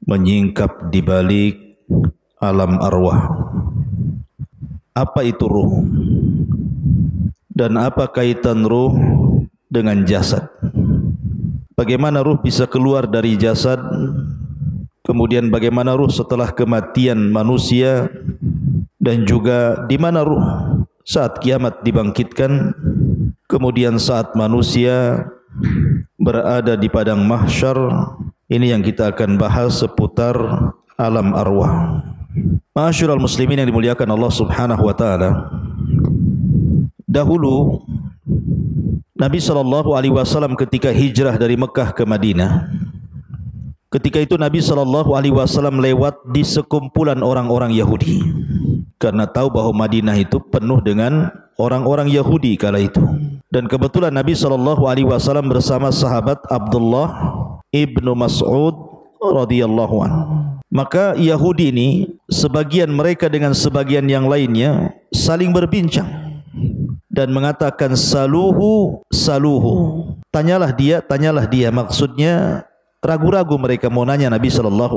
menyingkap di balik alam arwah. Apa itu ruh? Dan apa kaitan ruh dengan jasad? Bagaimana ruh bisa keluar dari jasad? Kemudian bagaimana ruh setelah kematian manusia? Dan juga di mana ruh saat kiamat dibangkitkan? Kemudian saat manusia berada di padang mahsyar. Ini yang kita akan bahas seputar alam arwah. Ma'asyiral muslimin yang dimuliakan Allah Subhanahu wa taala. Dahulu Nabi SAW ketika hijrah dari Mekah ke Madinah, ketika itu Nabi SAW lewat di sekumpulan orang-orang Yahudi, karena tahu bahwa Madinah itu penuh dengan orang-orang Yahudi kala itu. Dan kebetulan Nabi SAW bersama sahabat Abdullah ibnu Mas'ud radhiyallahu anhu. Maka Yahudi ini, sebagian mereka dengan sebagian yang lainnya saling berbincang dan mengatakan saluhu, saluhu. Tanyalah dia. Maksudnya ragu-ragu mereka mau nanya Nabi SAW.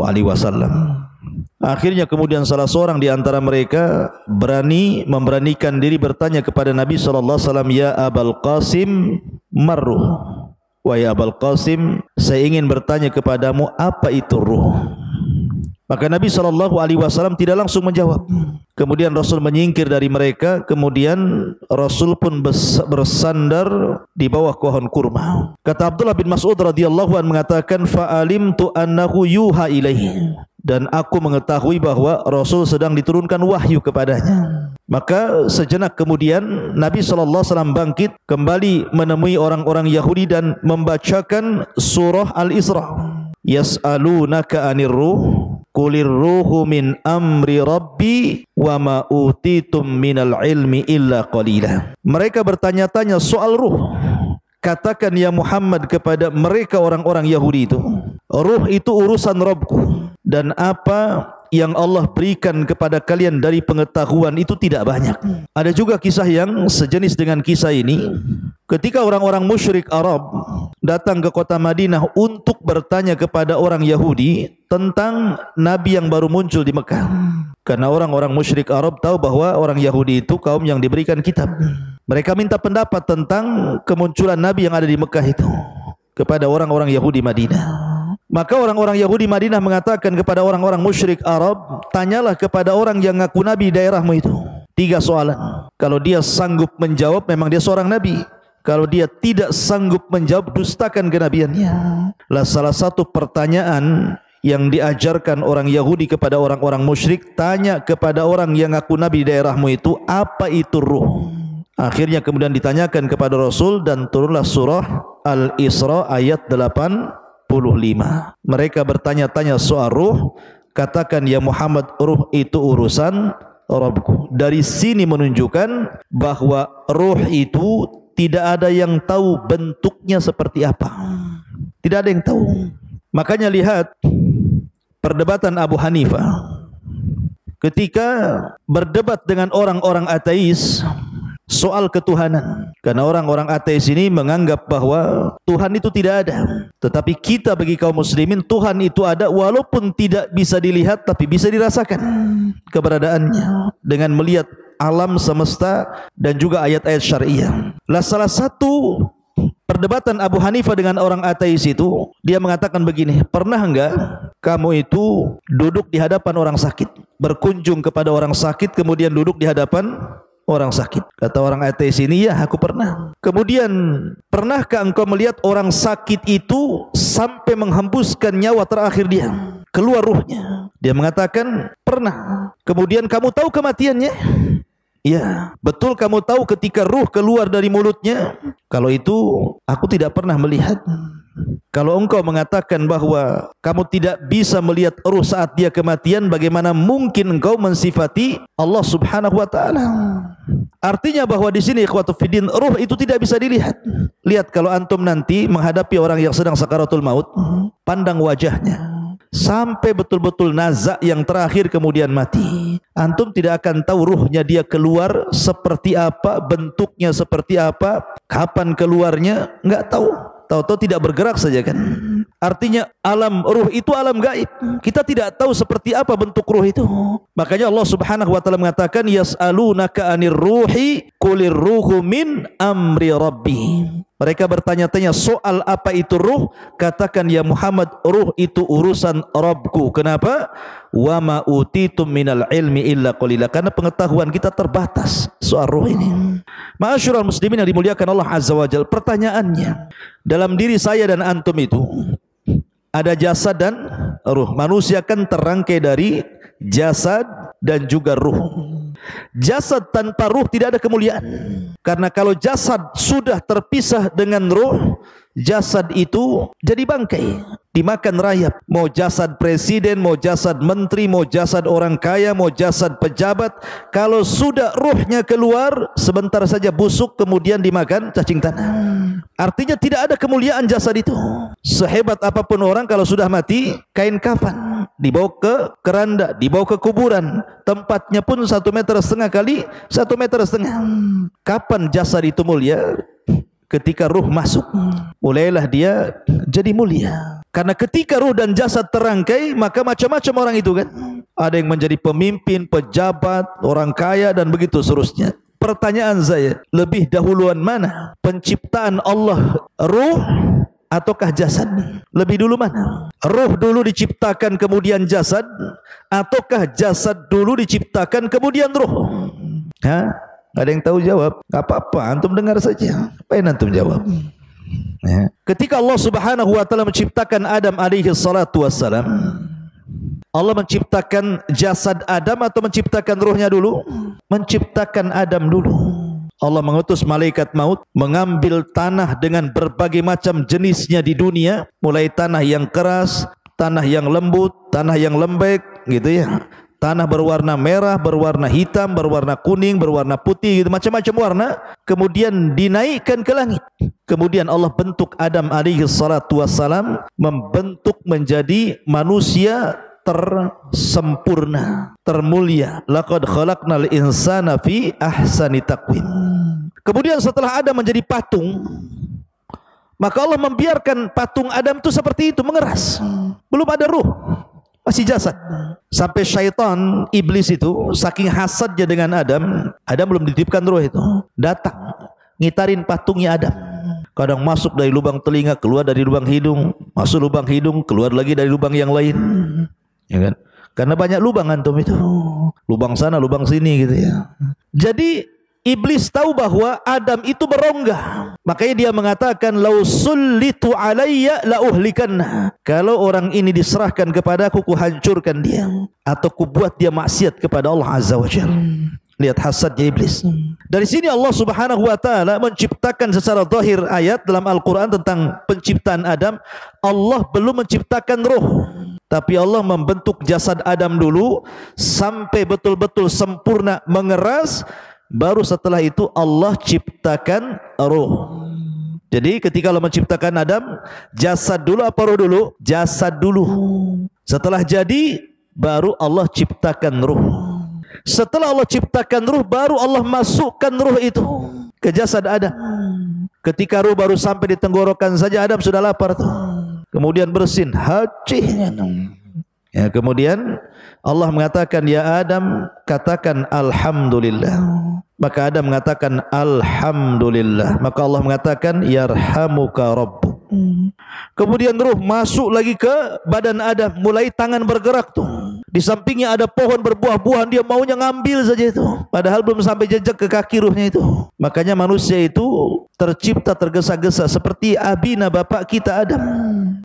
Akhirnya kemudian salah seorang di antara mereka memberanikan diri bertanya kepada Nabi SAW, ya Abul Qasim marruh. Wahai Abul Qasim, saya ingin bertanya kepadamu, apa itu ruh? Maka Nabi SAW tidak langsung menjawab. Kemudian Rasul menyingkir dari mereka. Kemudian Rasul pun bersandar di bawah pohon kurma. Kata Abdullah bin Mas'ud radhiyallahu anhu mengatakan, fa'alimtu annahu yuha ilaihi. Dan aku mengetahui bahwa Rasul sedang diturunkan wahyu kepadanya. Maka sejenak kemudian Nabi SAW bangkit kembali menemui orang-orang Yahudi dan membacakan surah Al-Isra. Yas'alunaka 'anir ruh qulir ruhu min amri rabbi wa ma utitum minal ilmi illa qalila. Mereka bertanya-tanya soal ruh. Katakan ya Muhammad kepada mereka orang-orang Yahudi itu, ruh itu urusan Rabbku, dan apa yang Allah berikan kepada kalian dari pengetahuan itu tidak banyak. Ada juga kisah yang sejenis dengan kisah ini. Ketika orang-orang musyrik Arab datang ke kota Madinah untuk bertanya kepada orang Yahudi tentang Nabi yang baru muncul di Mekah. Karena orang-orang musyrik Arab tahu bahwa orang Yahudi itu kaum yang diberikan kitab. Mereka minta pendapat tentang kemunculan Nabi yang ada di Mekah itu kepada orang-orang Yahudi Madinah. Maka orang-orang Yahudi Madinah mengatakan kepada orang-orang musyrik Arab, tanyalah kepada orang yang ngaku Nabi daerahmu itu 3 soalan. Kalau dia sanggup menjawab, memang dia seorang Nabi. Kalau dia tidak sanggup menjawab, dustakan kenabiannya. Lah salah satu pertanyaan yang diajarkan orang Yahudi kepada orang-orang musyrik, tanya kepada orang yang ngaku Nabi daerahmu itu, apa itu ruh? Akhirnya kemudian ditanyakan kepada Rasul dan turunlah surah Al-Isra ayat 85. Mereka bertanya-tanya soal ruh. Katakan ya Muhammad, ruh itu urusan Rabbku. Dari sini menunjukkan bahwa ruh itu tidak ada yang tahu bentuknya seperti apa. Tidak ada yang tahu. Makanya lihat perdebatan Abu Hanifah ketika berdebat dengan orang-orang ateis soal ketuhanan. Karena orang-orang ateis ini menganggap bahwa Tuhan itu tidak ada. Tetapi kita bagi kaum muslimin, Tuhan itu ada walaupun tidak bisa dilihat, tapi bisa dirasakan keberadaannya dengan melihat alam semesta dan juga ayat-ayat syariah. Lah salah satu perdebatan Abu Hanifah dengan orang ateis itu, dia mengatakan begini, pernah enggak kamu itu duduk di hadapan orang sakit, berkunjung kepada orang sakit, kemudian duduk di hadapan orang sakit? Kata orang ateis ini, ya aku pernah. Kemudian, pernahkah engkau melihat orang sakit itu sampai menghembuskan nyawa terakhir dia, keluar ruhnya? Dia mengatakan pernah. Kemudian kamu tahu kematiannya? Ya, betul kamu tahu ketika ruh keluar dari mulutnya? Kalau itu aku tidak pernah melihat. Kalau engkau mengatakan bahwa kamu tidak bisa melihat ruh saat dia kematian, bagaimana mungkin engkau mensifati Allah Subhanahu wa taala? Artinya bahwa di sini ikhwatu fiddin, ruh itu tidak bisa dilihat. Lihat kalau antum nanti menghadapi orang yang sedang sakaratul maut, pandang wajahnya sampai betul-betul nazak yang terakhir kemudian mati. Antum tidak akan tahu ruhnya dia keluar seperti apa, bentuknya seperti apa, kapan keluarnya, enggak tahu. Tahu-tahu tidak bergerak saja kan. Artinya alam ruh itu alam gaib. Kita tidak tahu seperti apa bentuk ruh itu. Makanya Allah Subhanahu wa taala mengatakan yas'alunaka 'anir ruhi qulir ruhu min amri rabbi. Mereka bertanya-tanya soal apa itu ruh, katakan ya Muhammad, ruh itu urusan Rabbku. Kenapa? Wa ma utitum minal ilmi illa qalila. Karena pengetahuan kita terbatas soal ruh ini. Ma'asyiral muslimin yang dimuliakan Allah Azza wa Jalla, pertanyaannya, dalam diri saya dan antum itu ada jasad dan ruh. Manusia kan terangkai dari jasad dan juga ruh. Jasad tanpa ruh tidak ada kemuliaan. Karena kalau jasad sudah terpisah dengan ruh, jasad itu jadi bangkai, dimakan rayap. Mau jasad presiden, mau jasad menteri, mau jasad orang kaya, mau jasad pejabat, kalau sudah ruhnya keluar, sebentar saja busuk, kemudian dimakan cacing tanah. Artinya tidak ada kemuliaan jasad itu. Sehebat apapun orang, kalau sudah mati, kain kafan dibawa ke keranda, dibawa ke kuburan, tempatnya pun 1,5 meter kali 1,5 meter. Kapan jasad itu mulia? Ketika ruh masuk, mulailah dia jadi mulia. Karena ketika ruh dan jasad terangkai, maka macam-macam orang itu kan. Ada yang menjadi pemimpin, pejabat, orang kaya dan begitu seterusnya. Pertanyaan saya, lebih dahuluan mana? Penciptaan Allah ruh ataukah jasad? Lebih dulu mana? Ruh dulu diciptakan kemudian jasad, ataukah jasad dulu diciptakan kemudian ruh? Hah? Ada yang tahu jawab? Gak apa-apa, antum dengar saja. Apa yang antum jawab? Ya. Ketika Allah Subhanahu wa taala menciptakan Adam alaihi salatu wassalam, Allah menciptakan jasad Adam atau menciptakan ruhnya dulu? Menciptakan Adam dulu. Allah mengutus malaikat maut mengambil tanah dengan berbagai macam jenisnya di dunia, mulai tanah yang keras, tanah yang lembut, tanah yang lembek, gitu ya. Tanah berwarna merah, berwarna hitam, berwarna kuning, berwarna putih, gitu, macam-macam warna. Kemudian dinaikkan ke langit. Kemudian Allah bentuk Adam alaihi salatu wassalam, membentuk menjadi manusia tersempurna, termulia. Laqad khalaqnal insana fi ahsani taqwim. Kemudian setelah Adam menjadi patung, maka Allah membiarkan patung Adam itu seperti itu, mengeras. Belum ada ruh, masih jasad. Sampai syaitan, iblis itu saking hasadnya dengan Adam, Adam belum dititipkan ruh itu, datang ngitarin patungnya Adam. Kadang masuk dari lubang telinga, keluar dari lubang hidung, masuk lubang hidung, keluar lagi dari lubang yang lain, ya kan? Karena banyak lubang antum itu, lubang sana, lubang sini, gitu ya. Jadi iblis tahu bahwa Adam itu berongga, makanya dia mengatakan lau sullitu alayya la uhlikanna. Kalau orang ini diserahkan kepadaku, ku hancurkan dia, atau ku buat dia maksiat kepada Allah Azza wa Jalla. Lihat hasadnya iblis. Dari sini Allah Subhanahu wa taala menciptakan secara zahir ayat dalam Al-Qur'an tentang penciptaan Adam. Allah belum menciptakan ruh, tapi Allah membentuk jasad Adam dulu sampai betul-betul sempurna, mengeras. Baru setelah itu Allah ciptakan ruh. Jadi ketika Allah menciptakan Adam, jasad dulu apa ruh dulu? Jasad dulu. Setelah jadi, baru Allah ciptakan ruh. Setelah Allah ciptakan ruh, baru Allah masukkan ruh itu ke jasad Adam. Ketika ruh baru sampai di tenggorokan saja, Adam sudah lapar tuh. Kemudian bersin, hacih. Ya, kemudian Allah mengatakan, ya Adam, katakan alhamdulillah. Maka Adam mengatakan alhamdulillah. Maka Allah mengatakan yarhamuka rabbuk. Kemudian ruh masuk lagi ke badan Adam, mulai tangan bergerak tuh. Di sampingnya ada pohon berbuah-buahan, dia maunya ngambil saja itu, padahal belum sampai jejak ke kaki ruhnya itu. Makanya manusia itu tercipta tergesa-gesa seperti abina bapak kita Adam.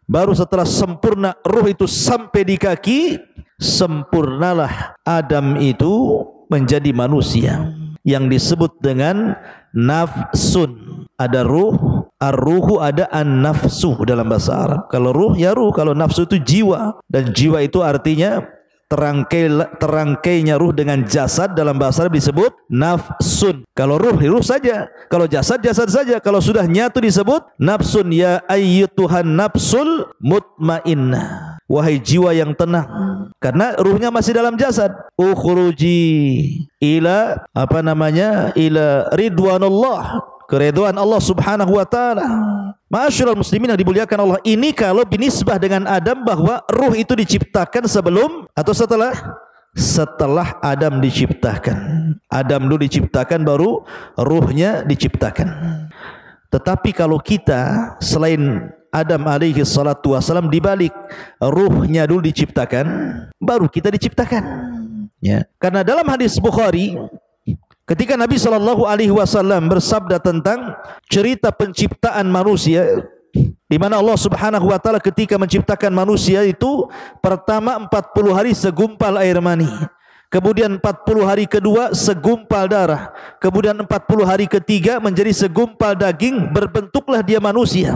Baru setelah sempurna ruh itu sampai di kaki, sempurnalah Adam itu menjadi manusia yang disebut dengan nafsun. Ada ruh, ar-ruhu, ada an-nafsu dalam bahasa Arab. Kalau ruh ya ruh, kalau nafsu itu jiwa, dan jiwa itu artinya terangkainya ruh dengan jasad, dalam bahasa Arab disebut nafsun. Kalau ruh, ruh saja. Kalau jasad, jasad saja. Kalau sudah nyatu disebut nafsun. Ya ayyutuhan nafsul mutmainnah, wahai jiwa yang tenang. Karena ruhnya masih dalam jasad. Ukhruji ila ila ridwanullah, keridhaan Allah Subhanahu wa taala. Ma'asyiral muslimin yang dimuliakan Allah, ini kalau binisbah dengan Adam bahwa ruh itu diciptakan sebelum atau setelah? Setelah Adam diciptakan. Adam dulu diciptakan baru ruhnya diciptakan. Tetapi kalau kita selain Adam alaihi salatu wasalam dibalik, ruhnya dulu diciptakan baru kita diciptakan. Ya. Karena dalam hadis Bukhari ketika Nabi SAW bersabda tentang cerita penciptaan manusia, di mana Allah Subhanahu wa taala ketika menciptakan manusia itu pertama 40 hari segumpal air mani, kemudian 40 hari kedua segumpal darah, kemudian 40 hari ketiga menjadi segumpal daging, berbentuklah dia manusia.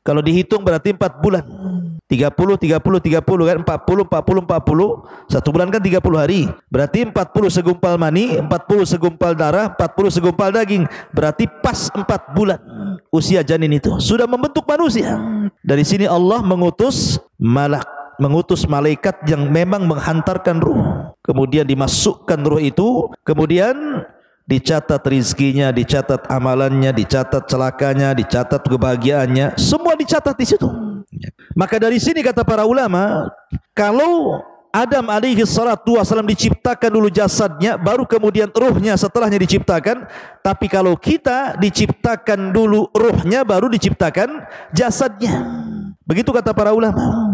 Kalau dihitung berarti 4 bulan. 30 kan, 40 satu bulan kan 30 hari, berarti 40 segumpal mani, 40 segumpal darah, 40 segumpal daging, berarti pas 4 bulan usia janin itu sudah membentuk manusia. Dari sini Allah mengutus malaikat yang memang menghantarkan ruh, kemudian dimasukkan ruh itu, kemudian dicatat rizkinya, dicatat amalannya, dicatat celakanya, dicatat kebahagiaannya, semua dicatat di situ. Maka dari sini kata para ulama, kalau Adam alaihi salatu wasallam diciptakan dulu jasadnya, baru kemudian ruhnya setelahnya diciptakan. Tapi kalau kita diciptakan dulu ruhnya, baru diciptakan jasadnya. Begitu kata para ulama.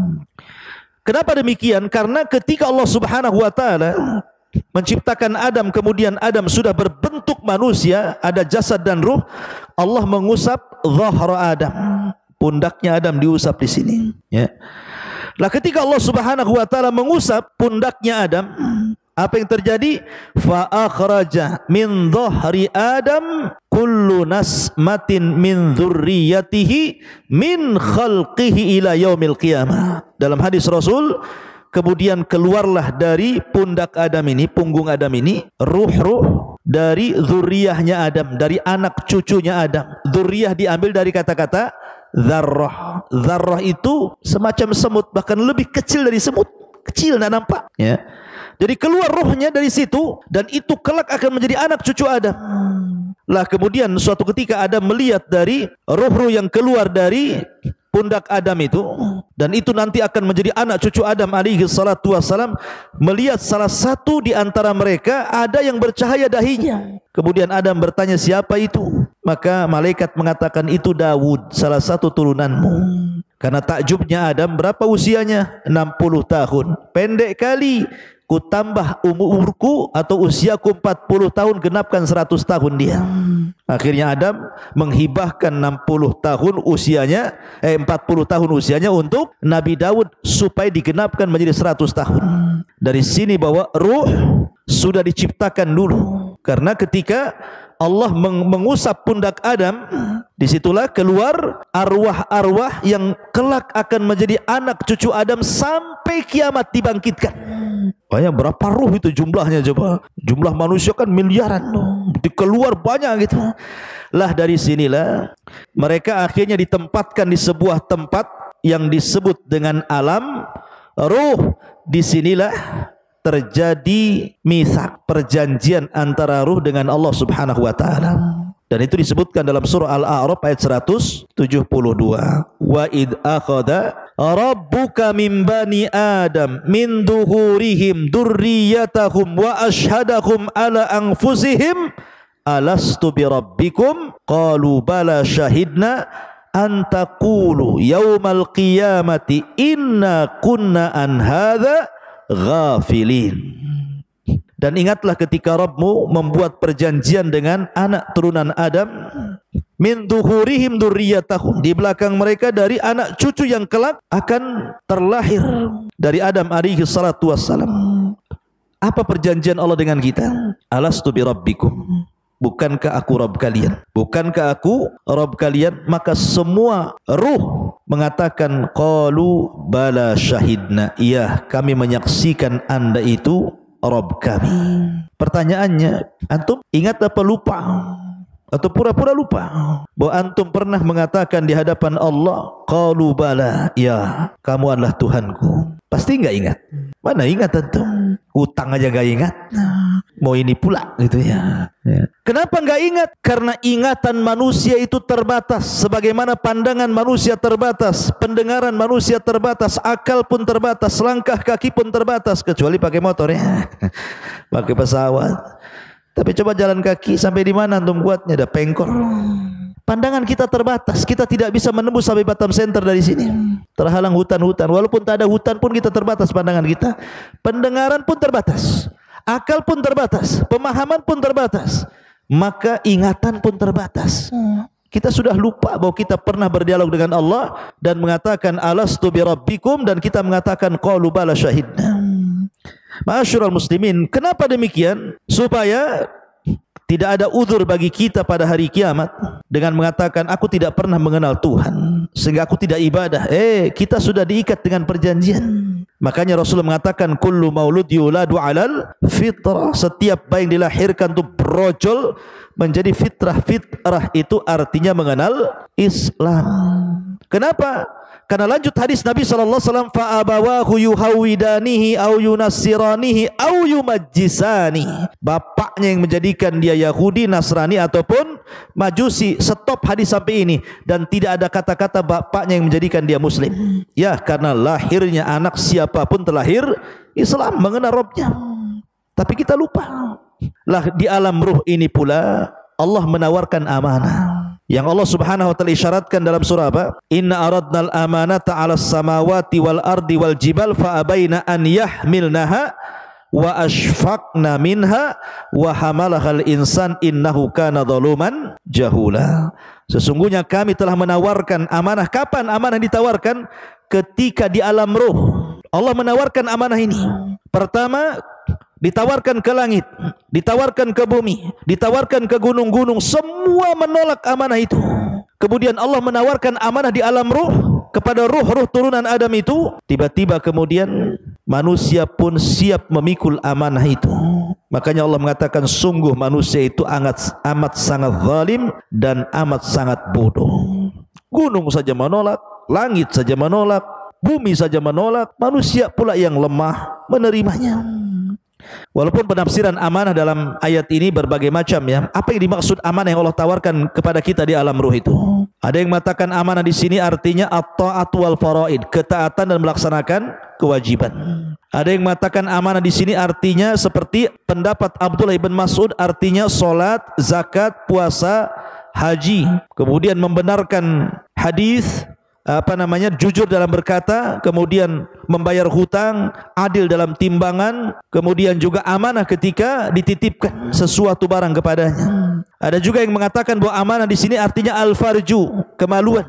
Kenapa demikian? Karena ketika Allah Subhanahu wa taala menciptakan Adam, kemudian Adam sudah berbentuk manusia, ada jasad dan ruh, Allah mengusap zahra Adam, pundaknya Adam diusap di sini. Ya. Lah ketika Allah Subhanahu wa taala mengusap pundaknya Adam, apa yang terjadi? Fa akhraja min dhahri Adam kullu nasmatin min dzurriyyatihi min khalqihi ila yaumil qiyamah. Dalam hadis Rasul, kemudian keluarlah dari pundak Adam ini, punggung Adam ini, ruh-ruh dari zuriyahnya Adam, dari anak cucunya Adam. Zuriyah diambil dari kata-kata zarrah. Zarrah itu semacam semut, bahkan lebih kecil dari semut, kecil, tidak nampak. Ya. Jadi keluar ruhnya dari situ, dan itu kelak akan menjadi anak cucu Adam. Lah kemudian suatu ketika Adam melihat dari ruh-ruh yang keluar dari pundak Adam itu, dan itu nanti akan menjadi anak cucu Adam alaihi salatu wassalam, melihat salah satu di antara mereka ada yang bercahaya dahinya. Kemudian Adam bertanya, siapa itu? Maka malaikat mengatakan, itu Dawud, salah satu turunanmu. Karena takjubnya Adam, berapa usianya? 60 tahun. Pendek kali ku tambah umurku atau usiaku 40 tahun, genapkan 100 tahun dia. Akhirnya Adam menghibahkan 60 tahun usianya, 40 tahun usianya untuk Nabi Daud supaya digenapkan menjadi 100 tahun. Dari sini bahwa ruh sudah diciptakan dulu. Karena ketika Allah mengusap pundak Adam, disitulah keluar arwah-arwah yang kelak akan menjadi anak cucu Adam sampai kiamat dibangkitkan. Banyak, berapa ruh itu jumlahnya coba? Jumlah manusia kan miliaran, keluar banyak gitu. Lah dari sinilah mereka akhirnya ditempatkan di sebuah tempat yang disebut dengan alam ruh. Disinilah terjadi mitsak, perjanjian antara ruh dengan Allah Subhanahu wa taala. Dan itu disebutkan dalam surah Al-A'raf ayat 172. Wa id akhadha rabbuka min bani Adam min duhurihim dzurriyyatahum wa ashhadahum ala anfusihim alastu bi rabbikum qalu bala syahidna an taqulu yaumal qiyamati inna kunna an hadza ghafilin. Dan ingatlah ketika Rabbmu membuat perjanjian dengan anak turunan Adam, min duhurihim dzurriyyatahum, di belakang mereka dari anak cucu yang kelak akan terlahir dari Adam alaihi salatu wassalam. Apa perjanjian Allah dengan kita? Alastu bi rabbikum, bukankah aku Rabb kalian? Bukankah aku Rabb kalian? Maka semua ruh mengatakan qalu bala syahidna, iya kami menyaksikan Anda itu Rabb kami. Pertanyaannya, antum ingat apa lupa? Atau pura-pura lupa bahwa antum pernah mengatakan di hadapan Allah, qalu bala, ya kamu adalah Tuhanku? Pasti enggak ingat. Mana ingatan tuh? Hutang aja gak ingat. Mau ini pula gitu ya. Kenapa gak ingat? Karena ingatan manusia itu terbatas. Sebagaimana pandangan manusia terbatas, pendengaran manusia terbatas, akal pun terbatas, langkah kaki pun terbatas. Kecuali pakai motor ya. Pakai pesawat. Tapi coba jalan kaki sampai di mana antum buatnya? Ada pengkor. Pandangan kita terbatas, kita tidak bisa menembus sampai Batam Center dari sini. Terhalang hutan-hutan. Walaupun tak ada hutan pun kita terbatas pandangan kita. Pendengaran pun terbatas, akal pun terbatas, pemahaman pun terbatas, maka ingatan pun terbatas. Kita sudah lupa bahwa kita pernah berdialog dengan Allah dan mengatakan alastu birabbikum, dan kita mengatakan qalu bala syahidna. Ma'asyiral muslimin, kenapa demikian? Supaya tidak ada uzur bagi kita pada hari kiamat dengan mengatakan aku tidak pernah mengenal Tuhan sehingga aku tidak ibadah. Kita sudah diikat dengan perjanjian. Makanya Rasulullah mengatakan kullu maulud yuladu alal fitrah. Setiap bayi yang dilahirkan itu brojol menjadi fitrah. Fitrah itu artinya mengenal Islam. Kenapa? Karena lanjut hadis Nabi SAW, fa'abawahu yuhawidanihi au yunassiranihi au yumajjisani. Bapaknya yang menjadikan dia Yahudi, Nasrani ataupun Majusi. Stop hadis sampai ini. Dan tidak ada kata-kata bapaknya yang menjadikan dia Muslim. Ya, karena lahirnya anak siapapun terlahir Islam, mengenal Rabbnya. Tapi kita lupa. Lah di alam ruh ini pula Allah menawarkan amanah. Yang Allah Subhanahu wa taala isyaratkan dalam surah apa? Inna aradnal amanata 'alas samawati wal ardi wal jibal fa abaina an yahmilnaha wa ashfaqna minha wa hamalahal insan innahu kana zaluman jahula. Sesungguhnya kami telah menawarkan amanah. Kapan amanah ditawarkan? Ketika di alam ruh. Allah menawarkan amanah ini. Pertama, ditawarkan ke langit, ditawarkan ke bumi, ditawarkan ke gunung-gunung, semua menolak amanah itu. Kemudian Allah menawarkan amanah di alam ruh kepada ruh-ruh turunan Adam itu. Tiba-tiba kemudian manusia pun siap memikul amanah itu. Makanya Allah mengatakan sungguh manusia itu amat sangat zalim dan amat sangat bodoh. Gunung saja menolak, langit saja menolak, bumi saja menolak, manusia pula yang lemah menerimanya. Walaupun penafsiran amanah dalam ayat ini berbagai macam ya. Apa yang dimaksud amanah yang Allah tawarkan kepada kita di alam ruh itu? Ada yang mengatakan amanah di sini artinya at-ta'at wal faraid, ketaatan dan melaksanakan kewajiban. Ada yang mengatakan amanah di sini artinya seperti pendapat Abdullah bin Mas'ud, artinya salat, zakat, puasa, haji. Kemudian membenarkan hadis, jujur dalam berkata, kemudian membayar hutang, adil dalam timbangan, kemudian juga amanah ketika dititipkan sesuatu barang kepadanya. Ada juga yang mengatakan bahwa amanah di sini artinya al-farju, kemaluan.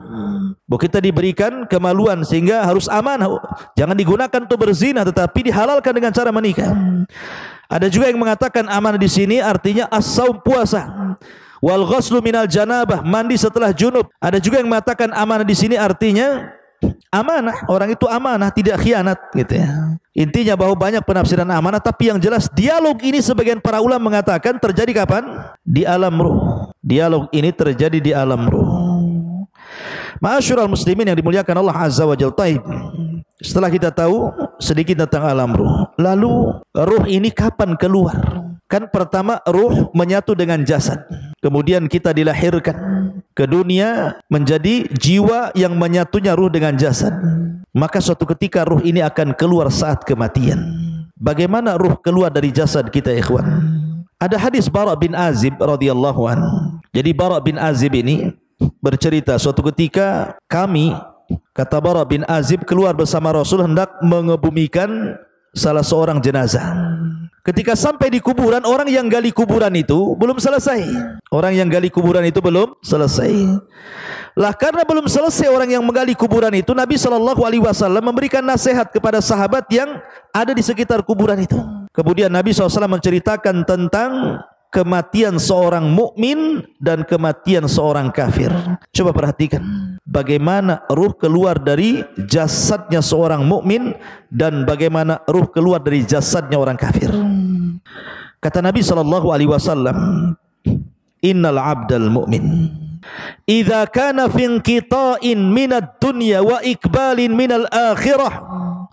Bahwa kita diberikan kemaluan sehingga harus amanah. Jangan digunakan untuk berzina, tetapi dihalalkan dengan cara menikah. Ada juga yang mengatakan amanah di sini artinya as-saum, puasa. Wal ghuslu minal janabah, mandi setelah junub. Ada juga yang mengatakan amanah di sini artinya amanah, orang itu amanah, tidak khianat gitu ya. Intinya bahwa banyak penafsiran amanah, tapi yang jelas dialog ini sebagian para ulama mengatakan terjadi kapan? Di alam ruh. Dialog ini terjadi di alam ruh. Ma'asyiral muslimin yang dimuliakan Allah Azza wa Jalla. Setelah kita tahu sedikit tentang alam ruh, lalu ruh ini kapan keluar? Kan pertama ruh menyatu dengan jasad. Kemudian kita dilahirkan ke dunia menjadi jiwa yang menyatunya ruh dengan jasad. Maka suatu ketika ruh ini akan keluar saat kematian. Bagaimana ruh keluar dari jasad kita, ikhwan? Ada hadis Bara' bin Azib radhiyallahu anhu. Jadi Bara' bin Azib ini bercerita suatu ketika kami, kata Bara' bin Azib, keluar bersama Rasul hendak mengebumikan salah seorang jenazah. Ketika sampai di kuburan, orang yang gali kuburan itu belum selesai. Orang yang gali kuburan itu belum selesai. Lah karena belum selesai orang yang menggali kuburan itu, Nabi SAW memberikan nasihat kepada sahabat yang ada di sekitar kuburan itu. Kemudian Nabi SAW menceritakan tentang kematian seorang mukmin dan kematian seorang kafir. Coba perhatikan bagaimana ruh keluar dari jasadnya seorang mukmin dan bagaimana ruh keluar dari jasadnya orang kafir. Kata Nabi SAW, innal abdal mu'min idza kana fi inqita'in minad dunya wa iqbalin minal akhirah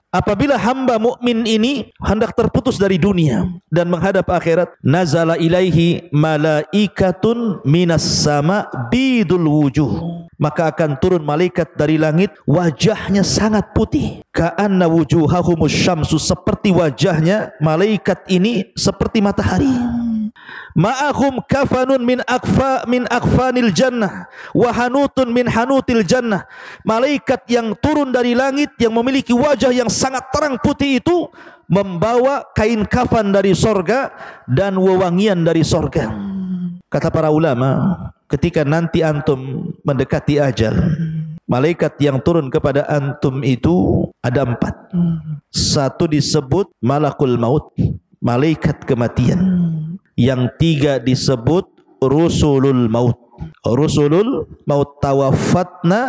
Apabila hamba mukmin ini hendak terputus dari dunia dan menghadap akhirat, nazala ilaihi malaikatun minas sama bidul wujuh, maka akan turun malaikat dari langit, wajahnya sangat putih, ka'anna wujuhahumus syamsu, seperti wajahnya malaikat ini seperti matahari. Ma'ahum kafanun min akfanil jannah wa hanutun min hanutil jannah. Malaikat yang turun dari langit yang memiliki wajah yang sangat terang putih itu membawa kain kafan dari sorga dan wewangian dari sorga. Kata para ulama, ketika nanti antum mendekati ajal, malaikat yang turun kepada antum itu ada 4. Satu disebut malakul maut, malaikat kematian. Yang 3 disebut rusulul maut. Rusulul maut, tawaffathu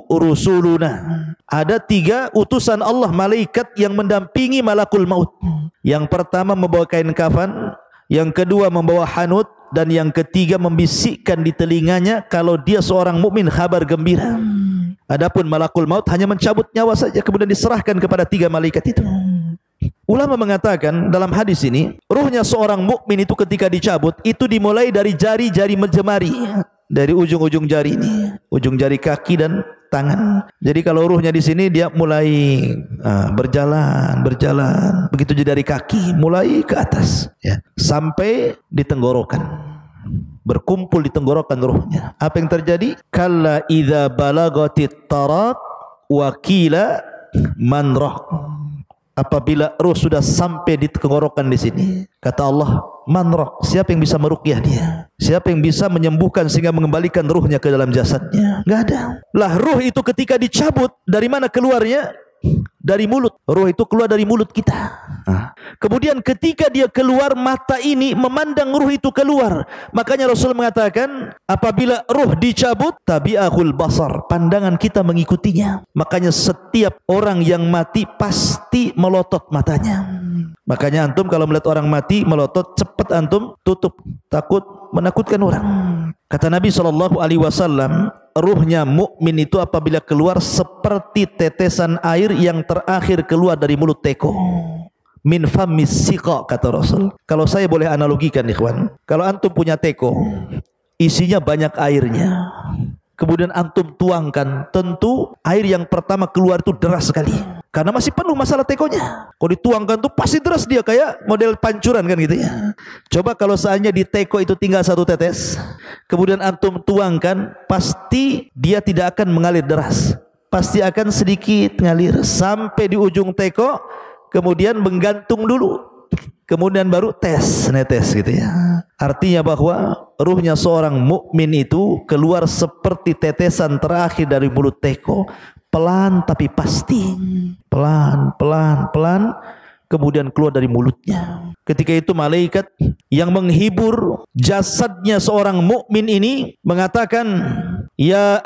rusuluna. Ada 3 utusan Allah malaikat yang mendampingi malakul maut. Yang pertama membawa kain kafan, yang kedua membawa hanut, dan yang ketiga membisikkan di telinganya kalau dia seorang mukmin kabar gembira. Adapun malakul maut hanya mencabut nyawa saja, kemudian diserahkan kepada 3 malaikat itu. Ulama mengatakan dalam hadis ini, ruhnya seorang mukmin itu ketika dicabut itu dimulai dari jari-jari jemari, dari ujung-ujung jari ini, ujung jari kaki dan tangan. Jadi kalau ruhnya di sini dia mulai berjalan, begitu juga dari kaki mulai ke atas, ya, sampai di tenggorokan, berkumpul di tenggorokan ruhnya. Apa yang terjadi? Kalla idza balagatit taraq wa qila man rah. Apabila ruh sudah sampai di tenggorokan di sini, kata Allah, manrok, siapa yang bisa meruqyah dia? Siapa yang bisa menyembuhkan sehingga mengembalikan ruhnya ke dalam jasadnya? Enggak ada. Lah ruh itu ketika dicabut, dari mana keluarnya? Dari mulut. Ruh itu keluar dari mulut kita. Kemudian ketika dia keluar, mata ini memandang ruh itu keluar. Makanya Rasul mengatakan, apabila ruh dicabut, tabi'ahul basar, pandangan kita mengikutinya. Makanya setiap orang yang mati pasti melotot matanya. Makanya antum kalau melihat orang mati melotot, cepat antum tutup, takut menakutkan orang. Kata Nabi SAW, ruhnya mukmin itu apabila keluar seperti tetesan air yang terakhir keluar dari mulut teko. Min famis siqa, kata Rasul. Kalau saya boleh analogikan ikhwan, kalau antum punya teko, isinya banyak airnya, kemudian antum tuangkan, tentu air yang pertama keluar itu deras sekali, karena masih penuh masalah tekonya. Kalau dituangkan tuh pasti deras dia, kayak model pancuran kan gitu ya. Coba kalau seandainya di teko itu tinggal 1 tetes, kemudian antum tuangkan, pasti dia tidak akan mengalir deras, pasti akan sedikit mengalir sampai di ujung teko, kemudian menggantung dulu, kemudian baru netes gitu ya. Artinya bahwa ruhnya seorang mukmin itu keluar seperti tetesan terakhir dari mulut teko, pelan tapi pasti, pelan, kemudian keluar dari mulutnya. Ketika itu malaikat yang menghibur jasadnya seorang mukmin ini mengatakan, ya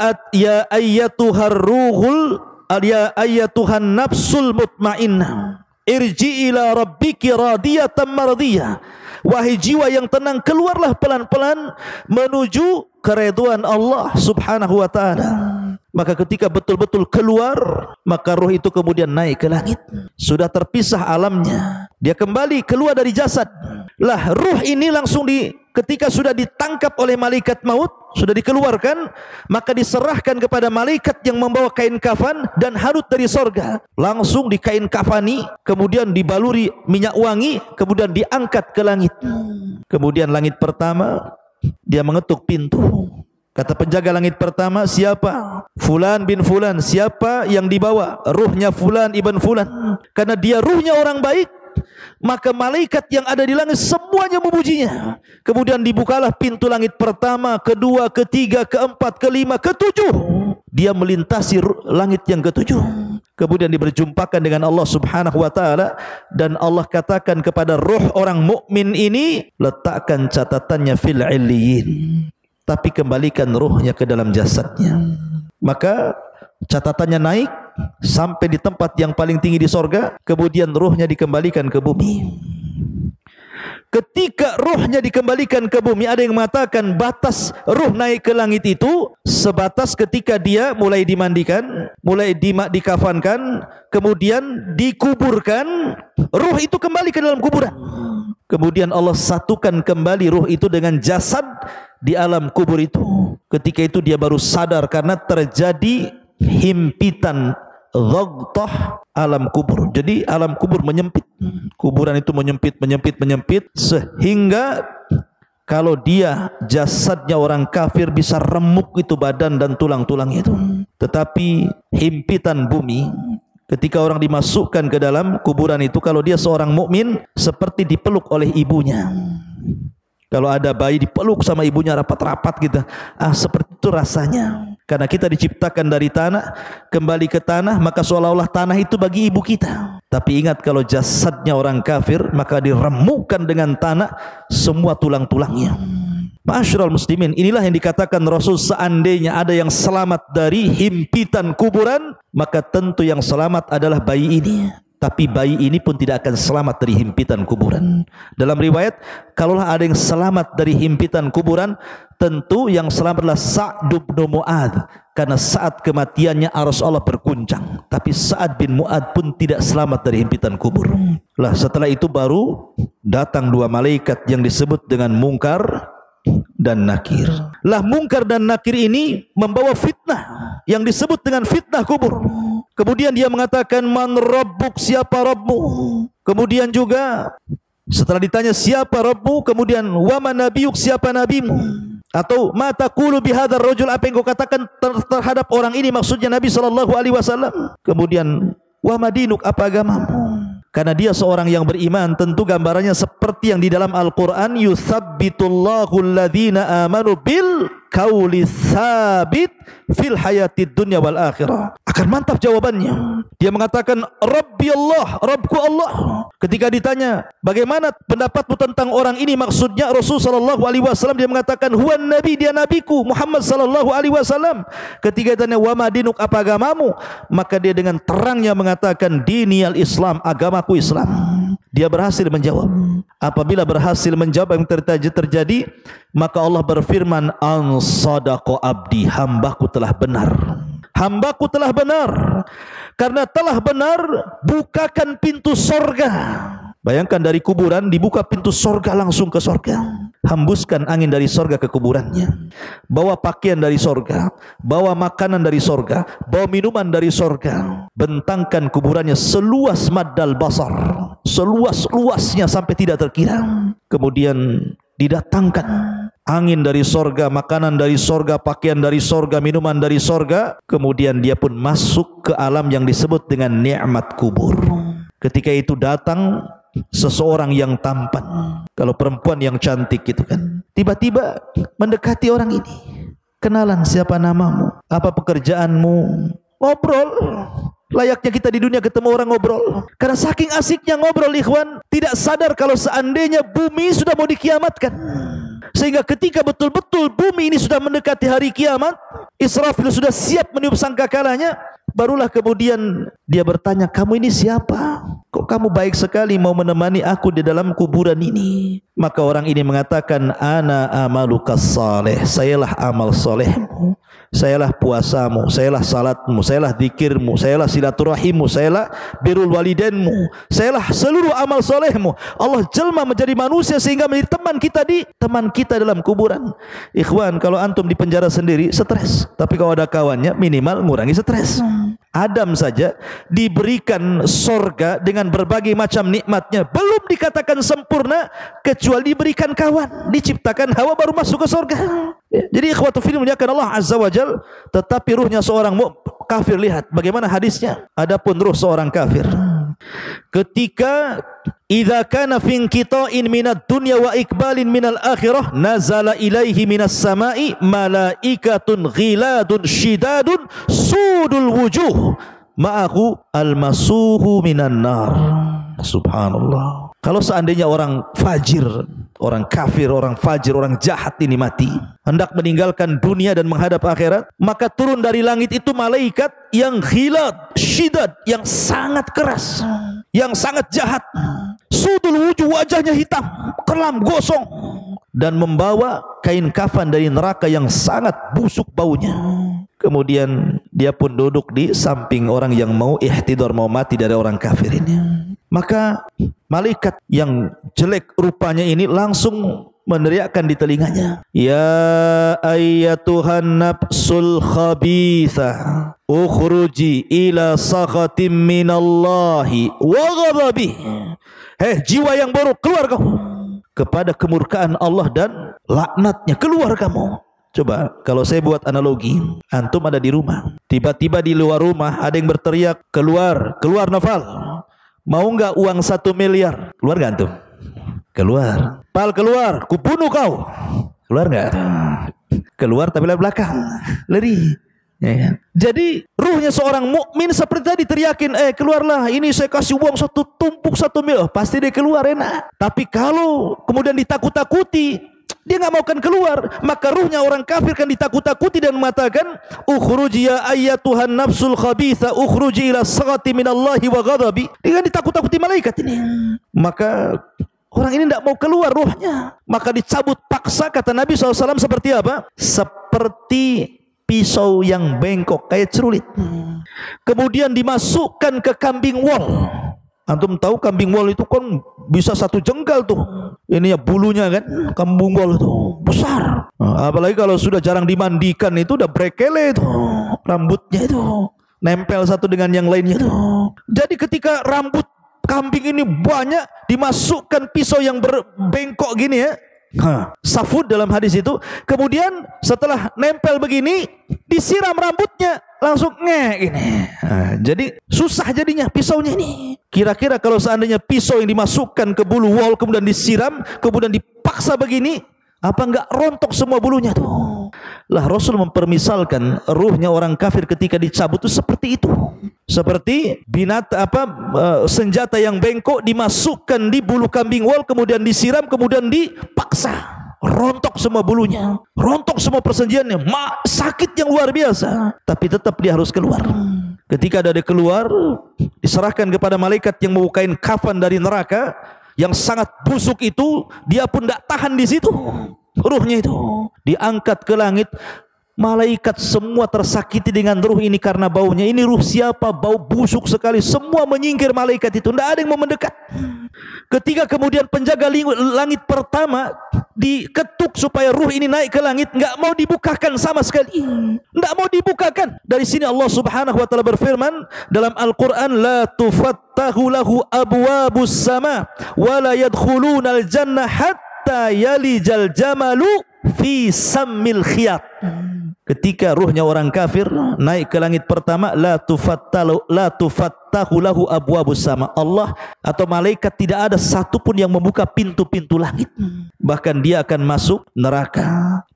ayyatuhar ruhul, ya ayyatuhan nafsul mutmainnah, irji ila rabbiki radiyatan mardiyah. Wahai jiwa yang tenang, keluarlah pelan-pelan menuju keridhaan Allah Subhanahu wa taala. Maka ketika betul-betul keluar, maka ruh itu kemudian naik ke langit. Sudah terpisah alamnya, dia kembali keluar dari jasad. Lah ruh ini langsung ketika sudah ditangkap oleh malaikat maut, sudah dikeluarkan, maka diserahkan kepada malaikat yang membawa kain kafan dan harut dari sorga. Langsung dikain kafani, kemudian dibaluri minyak wangi, kemudian diangkat ke langit. Kemudian langit pertama, dia mengetuk pintu. Kata penjaga langit pertama, siapa? Fulan bin Fulan. Siapa yang dibawa? Ruhnya Fulan ibn Fulan. Karena dia ruhnya orang baik, maka malaikat yang ada di langit semuanya memujinya. Kemudian dibukalah pintu langit pertama, kedua, ketiga, keempat, kelima, ketujuh. Dia melintasi langit yang ketujuh. Kemudian diberjumpakan dengan Allah Subhanahu wa taala, dan Allah katakan kepada ruh orang mukmin ini, letakkan catatannya fil illiyin, tapi kembalikan ruhnya ke dalam jasadnya. Maka catatannya naik sampai di tempat yang paling tinggi di sorga, kemudian ruhnya dikembalikan ke bumi. Ketika ruhnya dikembalikan ke bumi, ada yang mengatakan batas ruh naik ke langit itu sebatas ketika dia mulai dimandikan, mulai dikafankan, kemudian dikuburkan, ruh itu kembali ke dalam kuburan. Kemudian Allah satukan kembali ruh itu dengan jasad di alam kubur itu. Ketika itu dia baru sadar karena terjadi himpitan dhaghtah alam kubur. Jadi alam kubur menyempit. Kuburan itu menyempit sehingga kalau dia jasadnya orang kafir bisa remuk itu badan dan tulang-tulang itu. Tetapi himpitan bumi ketika orang dimasukkan ke dalam kuburan itu, kalau dia seorang mukmin seperti dipeluk oleh ibunya. Kalau ada bayi dipeluk sama ibunya rapat-rapat gitu, seperti itu rasanya. Karena kita diciptakan dari tanah, kembali ke tanah, maka seolah-olah tanah itu bagi ibu kita. Tapi ingat, kalau jasadnya orang kafir, maka diremukkan dengan tanah semua tulang-tulangnya. Ma'asyiral muslimin, inilah yang dikatakan Rasul, seandainya ada yang selamat dari himpitan kuburan, maka tentu yang selamat adalah bayi ini. Tapi bayi ini pun tidak akan selamat dari himpitan kuburan. Dalam riwayat, kalaulah ada yang selamat dari himpitan kuburan, tentu yang selamat adalah Sa'd bin Mu'adz, karena saat kematiannya arsy Allah berguncang. Tapi Sa'd bin Mu'adz pun tidak selamat dari himpitan kubur. Lah setelah itu baru datang dua malaikat yang disebut dengan Munkar dan Nakir. Lah Munkar dan Nakir ini membawa fitnah yang disebut dengan fitnah kubur. Kemudian dia mengatakan, man rabbuk, siapa Rabbmu? Kemudian juga setelah ditanya siapa Rabbmu, kemudian wa man nabiyuk, siapa nabimu? Atau ma taqulu bihadzal rajul, apa yang kau katakan terhadap orang ini, maksudnya Nabi SAW. Kemudian wa madinuk, apa agamamu? Karena dia seorang yang beriman, tentu gambarannya seperti yang di dalam Al-Quran, yuthabbitullahu alladhina amanu bil qauli tsabit fil hayatid dunya wal akhirah. Akan mantap jawabannya. Dia mengatakan, Rabbi Allah, Rabbku Allah. Ketika ditanya, bagaimana pendapatmu tentang orang ini, maksudnya Rasul SAW, dia mengatakan, huwan nabi, dia nabiku Muhammad SAW. Ketika ditanya, wa madinuk, apa agamamu? Maka dia dengan terangnya mengatakan, diniyal Islam, agamaku Islam. Dia berhasil menjawab. Apabila berhasil menjawab yang terjadi, maka Allah berfirman, an sadaqa abdi, hambaku telah benar. Hambaku telah benar. Karena telah benar, bukakan pintu sorga. Bayangkan dari kuburan dibuka pintu sorga langsung ke sorga. Hembuskan angin dari sorga ke kuburannya. Bawa pakaian dari sorga, bawa makanan dari sorga, bawa minuman dari sorga. Bentangkan kuburannya seluas maddal basar, seluas-luasnya sampai tidak terkira. Kemudian didatangkan angin dari sorga, makanan dari sorga, pakaian dari sorga, minuman dari sorga. Kemudian dia pun masuk ke alam yang disebut dengan nikmat kubur. Ketika itu datang seseorang yang tampan, kalau perempuan yang cantik gitu kan, tiba-tiba mendekati orang ini. Kenalan, siapa namamu, apa pekerjaanmu? Ngobrol. Layaknya kita di dunia ketemu orang ngobrol. Karena saking asiknya ngobrol, ikhwan, tidak sadar kalau seandainya bumi sudah mau dikiamatkan. Sehingga ketika betul-betul bumi ini sudah mendekati hari kiamat, Israfil sudah siap meniup sangkakalanya, barulah kemudian dia bertanya, kamu ini siapa? Kok kamu baik sekali mau menemani aku di dalam kuburan ini? Maka orang ini mengatakan, ana amalukas saleh, sayalah amal solehmu, sayalah puasamu, sayalah salatmu, sayalah zikirmu, sayalah silaturahimmu, sayalah birrul walidainmu, sayalah seluruh amal solehmu. Allah jelma menjadi manusia sehingga menjadi teman kita dalam kuburan. Ikhwan, kalau antum di penjara sendiri stres, tapi kalau ada kawannya minimal mengurangi stres. Adam saja diberikan sorga dengan berbagai macam nikmatnya, belum dikatakan sempurna kecuali diberikan kawan, diciptakan Hawa baru masuk ke sorga. Jadi ikhwatu fillah muliakan Allah Azza wa Jal. Tetapi ruhnya seorang kafir, lihat bagaimana hadisnya. Adapun ruh seorang kafir, ketika idza kana fi inqita'in minad dunya wa iqbalin minal akhirah, nazala ilaihi minas sama'i malaikatun ghiladun shidadun sudul wujuh ma'ahu almasuhu minan nar. Subhanallah. Kalau seandainya orang fajir, orang kafir, orang fajir, orang jahat ini mati, hendak meninggalkan dunia dan menghadap akhirat, maka turun dari langit itu malaikat yang ghilad, syidad, yang sangat keras, yang sangat jahat, sudul wujuh, wajahnya hitam, kelam, gosong, dan membawa kain kafan dari neraka yang sangat busuk baunya. Kemudian dia pun duduk di samping orang yang mau ihtidar, mau mati dari orang kafir ini. Maka malaikat yang jelek rupanya ini langsung meneriakkan di telinganya, ya ayyatuhan nafsul khabithah, ukhruji ila sakhatim minallahi wa ghadabi. Hei jiwa yang buruk, keluar kau kepada kemurkaan Allah dan laknatnya, keluar kamu. Coba kalau saya buat analogi, antum ada di rumah, tiba-tiba di luar rumah ada yang berteriak, keluar, keluar Noval, mau nggak uang 1 miliar? Keluar nggak antum? Keluar. Pal, keluar, kubunuh kau. Keluar nggak? Keluar tapi lewat belakang, lari. Ya, ya. Jadi ruhnya seorang mukmin seperti tadi teriakin, keluarlah, ini saya kasih uang satu tumpuk 1 miliar, pasti dia keluar enak. Tapi kalau kemudian ditakut-takuti, dia nggak mau kan keluar, maka ruhnya orang kafir kan ditakut-takuti dan mengatakan, ukhruji ya ayyatuhan nafsul khabitha, ukhruji ila saghati minallahi wa ghadabi. Dia kan ditakut-takuti malaikat ini. Maka orang ini tidak mau keluar ruhnya, maka dicabut paksa. Kata Nabi SAW seperti apa? Seperti pisau yang bengkok, kayak cerulit. Kemudian dimasukkan ke kambing wol. Antum tahu kambing wol itu kan bisa 1 jengkal tuh. Ini ya bulunya kan, kambing wol itu besar. Nah, apalagi kalau sudah jarang dimandikan itu udah brekele itu, rambutnya itu nempel satu dengan yang lainnya itu. Jadi ketika rambut kambing ini banyak, dimasukkan pisau yang berbengkok gini ya, safud dalam hadis itu. Kemudian setelah nempel begini, disiram rambutnya, langsung gini. Jadi susah jadinya pisaunya ini. Kira-kira kalau seandainya pisau yang dimasukkan ke bulu wol kemudian disiram, kemudian dipaksa begini, apa enggak rontok semua bulunya tuh? Lah Rasul mempermisalkan ruhnya orang kafir ketika dicabut itu seperti itu. Seperti senjata yang bengkok dimasukkan di bulu kambing wol, kemudian disiram, kemudian dipaksa, rontok semua bulunya, rontok semua persendiannya, sakit yang luar biasa. Tapi tetap dia harus keluar. Ketika dia keluar, diserahkan kepada malaikat yang membawa kain kafan dari neraka yang sangat busuk itu. Dia pun tidak tahan di situ, ruhnya itu diangkat ke langit. Malaikat semua tersakiti dengan ruh ini karena baunya. Ini ruh siapa? Bau busuk sekali. Semua menyingkir malaikat itu, tidak ada yang mau mendekat. Ketika kemudian penjaga langit pertama diketuk supaya ruh ini naik ke langit, nggak mau dibukakan sama sekali, nggak mau dibukakan. Dari sini Allah Subhanahu wa taala berfirman dalam Al-Qur'an, la tufattahu lahu abwabus sama wa la yadkhulunal jannah hatta yalijal jamalu fi sammil khiyat. Ketika ruhnya orang kafir naik ke langit pertama, la tufattahu lahu abwabus sama. Allah atau malaikat tidak ada satupun yang membuka pintu-pintu langit, bahkan dia akan masuk neraka.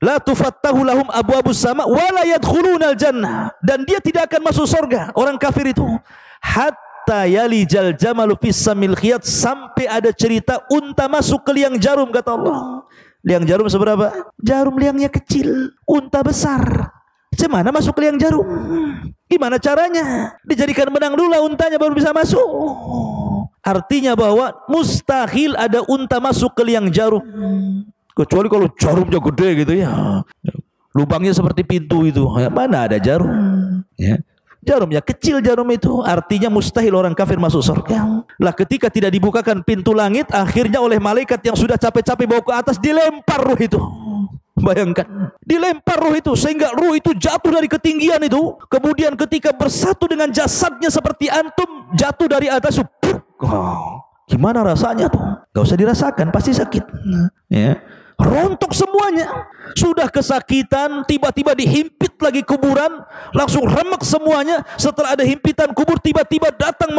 La tufattahu lahum abwabus sama wa la yadkhulunal jannah, dan dia tidak akan masuk surga orang kafir itu hatta yalijal jamalu fis samil khiyat, sampai ada cerita unta masuk ke liang jarum. Kata Allah, liang jarum seberapa? Jarum liangnya kecil, unta besar. Gimana masuk ke liang jarum? Gimana caranya? Dijadikan benang dulu untanya baru bisa masuk. Artinya bahwa mustahil ada unta masuk ke liang jarum, kecuali kalau jarumnya gede gitu ya, lubangnya seperti pintu itu. Mana ada jarum ya? Jarumnya kecil, jarum itu artinya mustahil orang kafir masuk surga. Lah ketika tidak dibukakan pintu langit, akhirnya oleh malaikat yang sudah capek-capek bawa ke atas, dilempar ruh itu. Bayangkan, dilempar ruh itu sehingga ruh itu jatuh dari ketinggian itu. Kemudian ketika bersatu dengan jasadnya seperti antum, jatuh dari atas. Gimana rasanya tuh? Gak usah dirasakan, pasti sakit ya. Rontok semuanya. Sudah kesakitan, tiba-tiba dihimpit lagi kuburan, langsung remek semuanya. Setelah ada himpitan kubur, tiba-tiba datang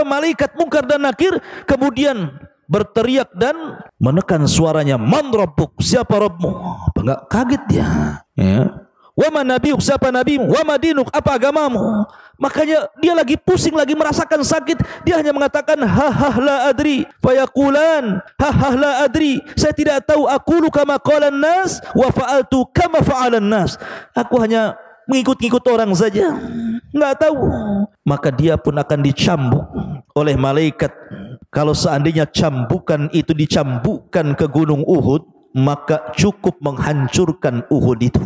malaikat Munkar dan Nakir, kemudian berteriak dan menekan suaranya, man rabbuk, siapa Rabbmu? Enggak kaget dia ya. Wa man nabiyuk, siapa nabimu? Wa madinuk, apa agamamu? Makanya dia lagi pusing, lagi merasakan sakit. Dia hanya mengatakan ha la adri. Fayaqulan ha la adri. Saya tidak tahu. Aqulu kama qalan nas wa fa'altu kama fa'alan nas. Aku hanya mengikut-ikut orang saja, nggak tahu. Maka dia pun akan dicambuk oleh malaikat Kalau seandainya cambukan itu dicambukkan ke gunung Uhud, maka cukup menghancurkan Uhud itu.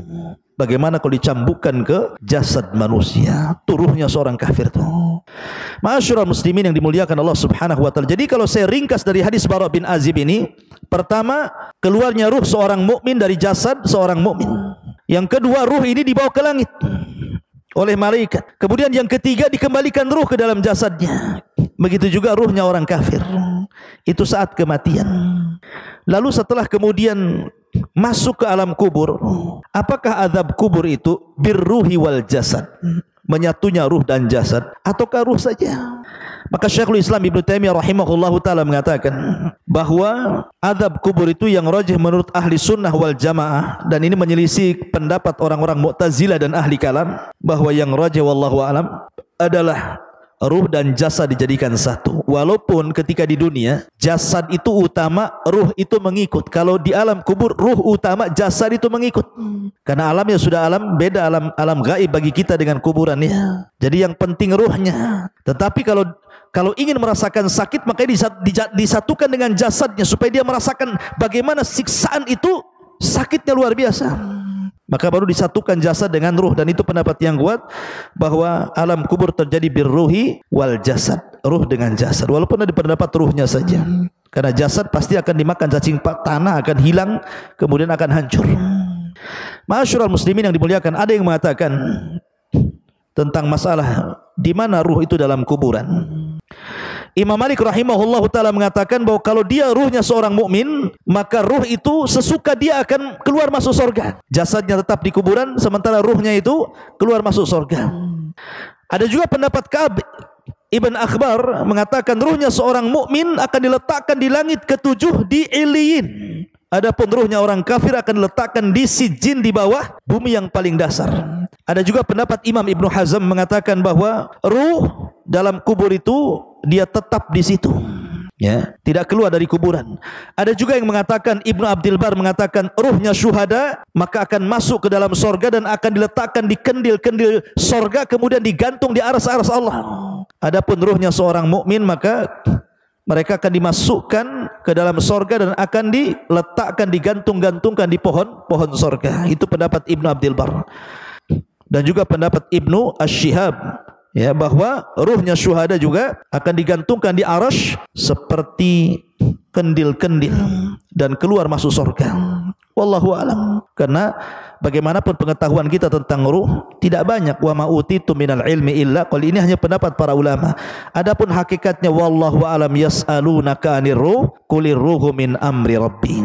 Bagaimana kalau dicambukkan ke jasad manusia? Turuhnya seorang kafir itu. Ma'asyiral muslimin yang dimuliakan Allah Subhanahu wa taala. Jadi kalau saya ringkas dari hadis Bara bin Azib ini, pertama, keluarnya ruh seorang mukmin dari jasad seorang mukmin. Yang kedua, ruh ini dibawa ke langit oleh malaikat. Kemudian yang ketiga, dikembalikan ruh ke dalam jasadnya. Begitu juga ruhnya orang kafir. Itu saat kematian. Lalu setelah kemudian masuk ke alam kubur, apakah azab kubur itu birruhi wal jasad, menyatunya ruh dan jasad, ataukah ruh saja? Maka Syekhul Islam Ibnu Taimiyah rahimahullahu taala mengatakan bahwa azab kubur itu yang rajih menurut ahli sunnah wal jamaah, dan ini menyelisih pendapat orang-orang Mu'tazilah dan ahli kalam, bahwa yang rajih wallahu alam adalah ruh dan jasad dijadikan satu. Walaupun ketika di dunia jasad itu utama, ruh itu mengikut. Kalau di alam kubur ruh utama, jasad itu mengikut. Karena alamnya sudah alam beda, alam gaib bagi kita dengan kuburan ya. Jadi yang penting ruhnya. Tetapi kalau ingin merasakan sakit, maka disatukan dengan jasadnya supaya dia merasakan bagaimana siksaan itu, sakitnya luar biasa. Maka baru disatukan jasad dengan ruh, dan itu pendapat yang kuat bahwa alam kubur terjadi birruhi wal jasad, ruh dengan jasad. Walaupun ada pendapat ruhnya saja, karena jasad pasti akan dimakan cacing tanah, akan hilang, kemudian akan hancur. Ma'asyiral muslimin yang dimuliakan, ada yang mengatakan tentang masalah di mana ruh itu dalam kuburan. Imam Malik rahimahullah ta'ala mengatakan bahwa kalau dia ruhnya seorang mukmin, maka ruh itu sesuka dia akan keluar masuk surga. Jasadnya tetap di kuburan, sementara ruhnya itu keluar masuk surga. Ada juga pendapat Ka'ab Ibn Akhbar mengatakan ruhnya seorang mukmin akan diletakkan di langit ketujuh di Iliyin. Adapun ruhnya orang kafir akan diletakkan di Sijin, di bawah bumi yang paling dasar. Ada juga pendapat Imam Ibnu Hazm mengatakan bahwa ruh dalam kubur itu dia tetap di situ, ya, tidak keluar dari kuburan. Ada juga yang mengatakan, Ibnu Abdul Bar mengatakan ruhnya syuhada maka akan masuk ke dalam sorga dan akan diletakkan di kendil-kendil sorga, kemudian digantung di aras-aras Allah. Adapun ruhnya seorang mukmin maka mereka akan dimasukkan ke dalam sorga dan akan diletakkan, digantung-gantungkan di pohon sorga. Itu pendapat Ibnu Abdul Bar. Dan juga pendapat Ibnu Ash-Shihab, ya, bahwa ruhnya syuhada juga akan digantungkan di arasy seperti kendil-kendil dan keluar masuk surga. Wallahu alam. Karena bagaimanapun pengetahuan kita tentang ruh tidak banyak. Wa ma utitu minal ilmi illa qal. Ini hanya pendapat para ulama. Adapun hakikatnya wallahu alam, yas'alunaka 'anir ruh qulir ruhu min amri rabbi.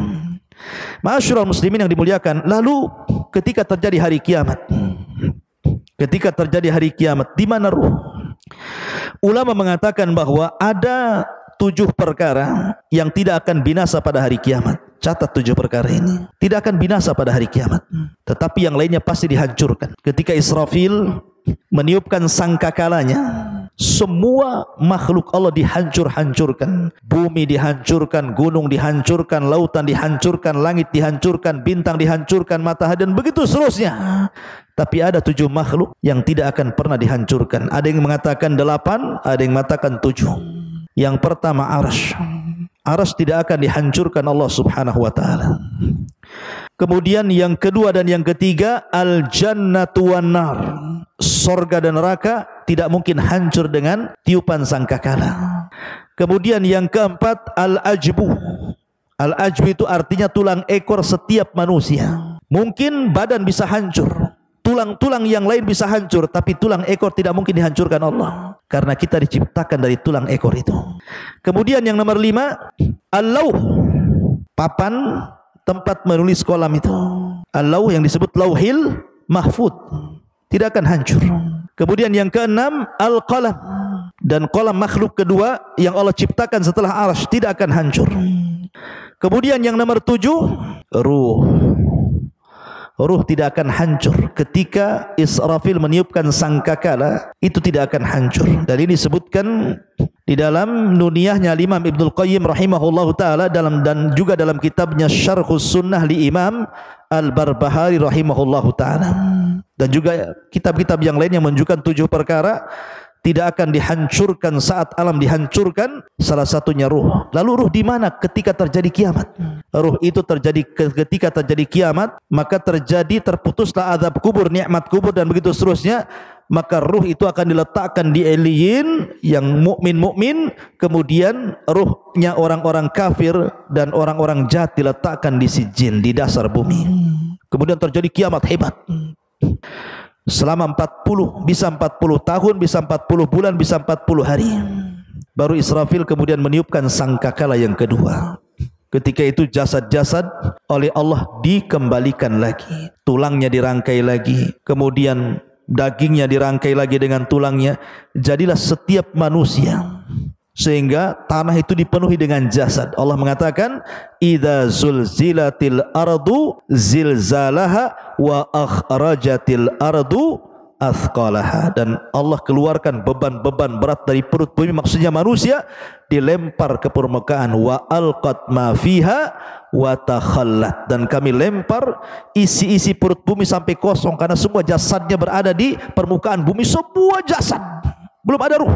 Ma'asyiral muslimin yang dimuliakan, lalu ketika terjadi hari kiamat, di mana ruh? Ulama mengatakan bahwa ada 7 perkara yang tidak akan binasa pada hari kiamat. Catat 7 perkara ini. Tidak akan binasa pada hari kiamat, tetapi yang lainnya pasti dihancurkan. Ketika Israfil meniupkan sangkakalanya, semua makhluk Allah dihancur-hancurkan. Bumi dihancurkan, gunung dihancurkan, lautan dihancurkan, langit dihancurkan, bintang dihancurkan, matahari, dan begitu seterusnya. Tapi ada 7 makhluk yang tidak akan pernah dihancurkan. Ada yang mengatakan 8, ada yang mengatakan 7. Yang pertama arasy. Arasy tidak akan dihancurkan Allah Subhanahu wa taala. Kemudian yang kedua dan yang ketiga al-jannatu wan nar. Surga dan neraka tidak mungkin hancur dengan tiupan sangkakala. Kemudian yang keempat al-ajbu. Al-ajbu itu artinya tulang ekor setiap manusia. Mungkin badan bisa hancur, tulang-tulang yang lain bisa hancur, tapi tulang ekor tidak mungkin dihancurkan Allah, karena kita diciptakan dari tulang ekor itu. Kemudian yang nomor 5 al-lauh, papan tempat menulis kolam itu. Al-lauh yang disebut lauhil mahfud tidak akan hancur. Kemudian yang keenam al-qalam, dan kolam makhluk kedua yang Allah ciptakan setelah arasy tidak akan hancur. Kemudian yang nomor 7 ruh. Ruh tidak akan hancur ketika Israfil meniupkan sangkakala, itu tidak akan hancur. Dan ini disebutkan di dalam nuniyahnya Imam Ibnul Qayyim rahimahullahu taala dan juga dalam kitabnya Syarhus Sunnah li Imam Al-Barbahari rahimahullahu taala, dan juga kitab-kitab yang lain yang menunjukkan 7 perkara tidak akan dihancurkan saat alam dihancurkan, salah satunya ruh. Lalu ruh di mana ketika terjadi kiamat? Ruh itu terjadi ketika terjadi kiamat, maka terputuslah azab kubur, nikmat kubur dan begitu seterusnya. Maka ruh itu akan diletakkan di Eliyin yang mukmin, kemudian ruhnya orang-orang kafir dan orang-orang jahat diletakkan di Sijjin, di dasar bumi. Kemudian terjadi kiamat hebat. Selama 40, bisa 40 tahun, bisa 40 bulan, bisa 40 hari. Baru Israfil kemudian meniupkan sangkakala yang kedua. Ketika itu jasad-jasad oleh Allah dikembalikan lagi. Tulangnya dirangkai lagi. Kemudian dagingnya dirangkai lagi dengan tulangnya. Jadilah setiap manusia. Sehingga tanah itu dipenuhi dengan jasad. Allah mengatakan, idza zulzilatil ardu zilzalaha wa akhrajatil ardu athqalaha. Dan Allah keluarkan beban-beban berat dari perut bumi, maksudnya manusia, dilempar ke permukaan. Wa alqat ma fiha wa takhallat. Dan kami lempar isi-isi perut bumi sampai kosong, karena semua jasadnya berada di permukaan bumi, semua jasad, belum ada ruh.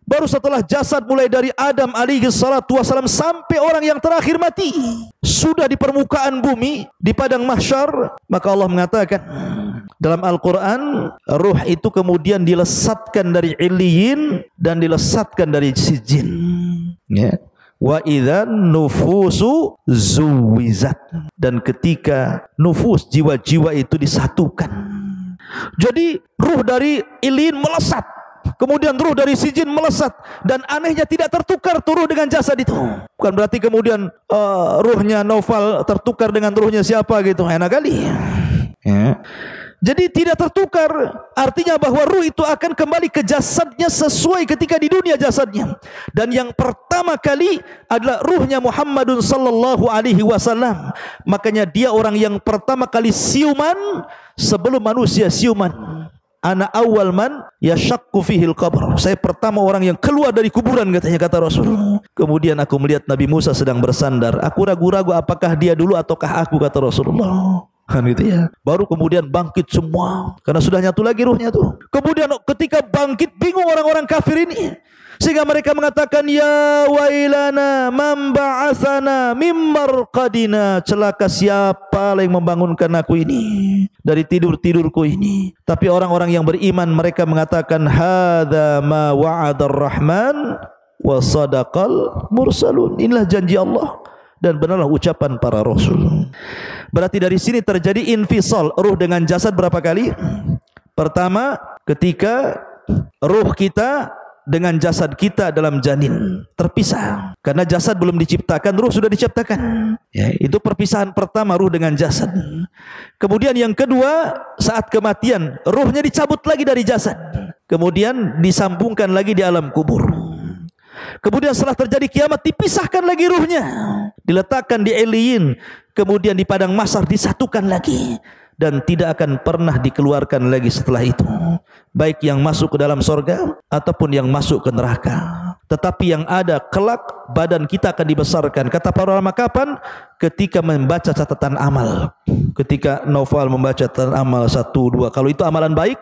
Baru setelah jasad mulai dari Adam alaihi salatu wasalam sampai orang yang terakhir mati sudah di permukaan bumi, di padang mahsyar, maka Allah mengatakan dalam Al-Quran, ruh itu kemudian dilesatkan dari Iliyin dan dilesatkan dari Sijjin. Ya. Wa idza nufusu zuwizat. Dan ketika nufus, jiwa-jiwa itu disatukan. Jadi ruh dari Iliyin melesat, kemudian ruh dari Sijjin melesat, dan anehnya tidak tertukar ruh dengan jasad itu. Bukan berarti kemudian ruhnya Naufal tertukar dengan ruhnya siapa gitu, enak kali ya. Jadi tidak tertukar, artinya bahwa ruh itu akan kembali ke jasadnya sesuai ketika di dunia jasadnya. Dan yang pertama kali adalah ruhnya Muhammadun sallallahu alaihi wasallam. Makanya dia orang yang pertama kali siuman sebelum manusia siuman. Ana awal man yashaqqu fihil qabr. Saya pertama orang yang keluar dari kuburan, katanya, kata Rasul. Kemudian aku melihat Nabi Musa sedang bersandar. Aku ragu-ragu apakah dia dulu ataukah aku, kata Rasulullah. Kan gitu ya. Baru kemudian bangkit semua, karena sudah nyatu lagi ruhnya tuh. Kemudian ketika bangkit, bingung orang-orang kafir ini, sehingga mereka mengatakan, ya wailana man ba'atsana mim marqadina. Celaka siapa yang membangunkan aku ini dari tidur-tidurku ini. Tapi orang-orang yang beriman mereka mengatakan, hadza ma wa'adar rahman wa sadaqal mursalun. Inilah janji Allah dan benarlah ucapan para rasul. Berarti dari sini terjadi infisal ruh dengan jasad berapa kali? Pertama, ketika ruh kita dengan jasad kita dalam janin terpisah, karena jasad belum diciptakan, ruh sudah diciptakan. Ya, itu perpisahan pertama, ruh dengan jasad. Kemudian yang kedua, saat kematian, ruhnya dicabut lagi dari jasad, kemudian disambungkan lagi di alam kubur. Kemudian setelah terjadi kiamat, dipisahkan lagi ruhnya, diletakkan di Eliyin, kemudian di padang mahsyar disatukan lagi, dan tidak akan pernah dikeluarkan lagi setelah itu, baik yang masuk ke dalam sorga ataupun yang masuk ke neraka. Tetapi yang ada kelak, badan kita akan dibesarkan. Kata para ulama, kapan? Ketika membaca catatan amal. Ketika Naufal membaca catatan amal 1, 2, kalau itu amalan baik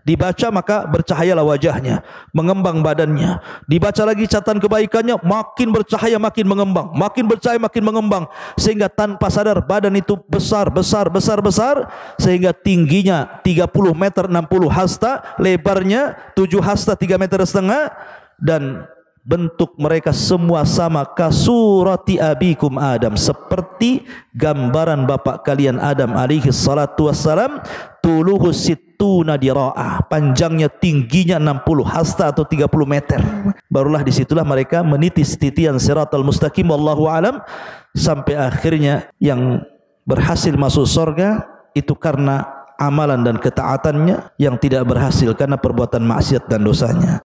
dibaca, maka bercahayalah wajahnya, mengembang badannya. Dibaca lagi catatan kebaikannya, makin bercahaya, makin mengembang, makin bercahaya, makin mengembang, sehingga tanpa sadar badan itu besar, sehingga tingginya 30 meter 60 hasta, lebarnya 7 hasta 3,5 meter, dan bentuk mereka semua sama, kasurati abikum Adam, seperti gambaran bapak kalian Adam alaihi salatu wassalam. Tuluhu sittuna dira'ah, panjangnya tingginya 60 hasta atau 30 meter. Barulah disitulah mereka menitis titian siratal mustaqim, wallahu alam, sampai akhirnya yang berhasil masuk surga itu karena amalan dan ketaatannya, yang tidak berhasil karena perbuatan maksiat dan dosanya.